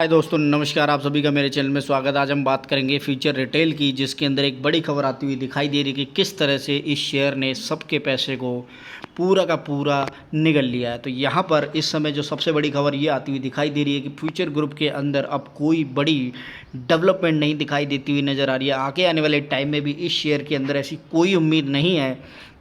हाय दोस्तों, नमस्कार। आप सभी का मेरे चैनल में स्वागत है। आज हम बात करेंगे फ्यूचर रिटेल की, जिसके अंदर एक बड़ी खबर आती हुई दिखाई दे रही है कि किस तरह से इस शेयर ने सबके पैसे को पूरा का पूरा निगल लिया है। तो यहाँ पर इस समय जो सबसे बड़ी खबर ये आती हुई दिखाई दे रही है कि फ्यूचर ग्रुप के अंदर अब कोई बड़ी डेवलपमेंट नहीं दिखाई देती हुई नज़र आ रही है। आगे आने वाले टाइम में भी इस शेयर के अंदर ऐसी कोई उम्मीद नहीं है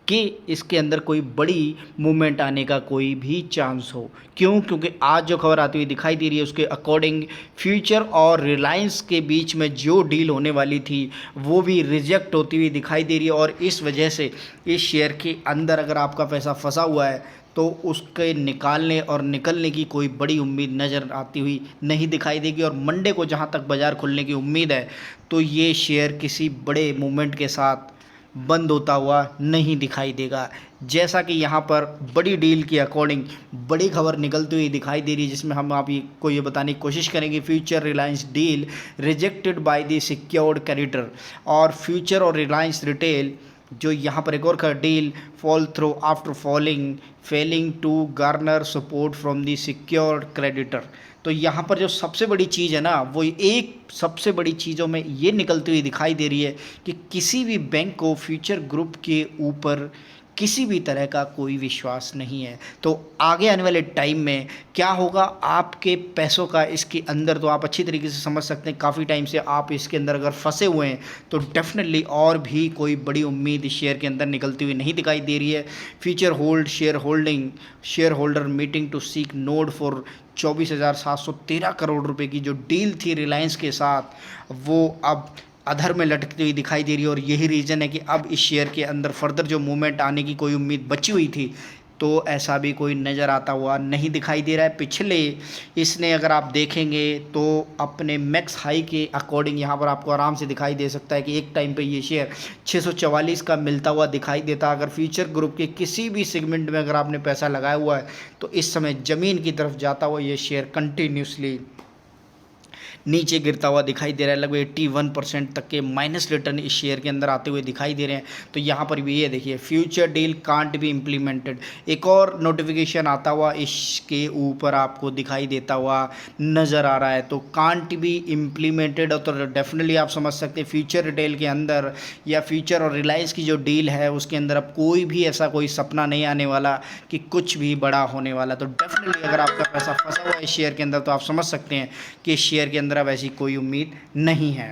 कि इसके अंदर कोई बड़ी मूवमेंट आने का कोई भी चांस हो। क्यों? क्योंकि आज जो खबर आती हुई दिखाई दे रही है उसके अकॉर्डिंग फ्यूचर और रिलायंस के बीच में जो डील होने वाली थी वो भी रिजेक्ट होती हुई दिखाई दे रही है। और इस वजह से इस शेयर के अंदर अगर आपका पैसा फंसा हुआ है तो उसके निकालने और निकलने की कोई बड़ी उम्मीद नज़र आती हुई नहीं दिखाई देगी। और मंडे को जहां तक बाज़ार खुलने की उम्मीद है तो ये शेयर किसी बड़े मूवमेंट के साथ बंद होता हुआ नहीं दिखाई देगा। जैसा कि यहाँ पर बड़ी डील के अकॉर्डिंग बड़ी खबर निकलती हुई दिखाई दे रही है, जिसमें हम आप को ये बताने की कोशिश करेंगे Future Reliance deal rejected by the secured creditor. और फ्यूचर और रिलायंस रिटेल जो यहाँ पर एक और deal fall through after failing to garner support from the secured creditor. तो यहाँ पर जो सबसे बड़ी चीज़ है ना, वो एक सबसे बड़ी चीज़ों में ये निकलती हुई दिखाई दे रही है कि किसी भी बैंक को फ्यूचर ग्रुप के ऊपर किसी भी तरह का कोई विश्वास नहीं है। तो आगे आने वाले टाइम में क्या होगा आपके पैसों का इसके अंदर, तो आप अच्छी तरीके से समझ सकते हैं। काफ़ी टाइम से आप इसके अंदर अगर फंसे हुए हैं तो डेफिनेटली और भी कोई बड़ी उम्मीद इस शेयर के अंदर निकलती हुई नहीं दिखाई दे रही है। Future share holder meeting to seek nod for 24,713 crore रुपए की जो डील थी रिलायंस के साथ, वो अब अधर में लटकती हुई दिखाई दे रही है। और यही रीज़न है कि अब इस शेयर के अंदर फर्दर जो मूवमेंट आने की कोई उम्मीद बची हुई थी तो ऐसा भी कोई नज़र आता हुआ नहीं दिखाई दे रहा है। पिछले इसने अगर आप देखेंगे तो अपने मैक्स हाई के अकॉर्डिंग यहाँ पर आपको आराम से दिखाई दे सकता है कि एक टाइम पे ये शेयर 644 का मिलता हुआ दिखाई देता। अगर फ्यूचर ग्रुप के किसी भी सेगमेंट में अगर आपने पैसा लगाया हुआ है तो इस समय ज़मीन की तरफ जाता हुआ ये शेयर कंटिन्यूसली नीचे गिरता हुआ दिखाई दे रहा है। लगभग 81% तक के माइनस रिटर्न इस शेयर के अंदर आते हुए दिखाई दे रहे हैं। तो यहाँ पर भी ये देखिए, future deal can't be implemented, एक और नोटिफिकेशन आता हुआ इसके ऊपर आपको दिखाई देता हुआ नज़र आ रहा है। तो कांट बी इम्प्लीमेंटेड, तो डेफिनेटली आप समझ सकते हैं फ्यूचर रिटेल के अंदर या फ्यूचर और रिलायंस की जो डील है उसके अंदर अब कोई भी ऐसा कोई सपना नहीं आने वाला कि कुछ भी बड़ा होने वाला। तो डेफिनेटली अगर आपका पैसा फंसा हुआ है इस शेयर के अंदर तो आप समझ सकते हैं कि इस शेयर के अंदर अब ऐसी कोई उम्मीद नहीं है।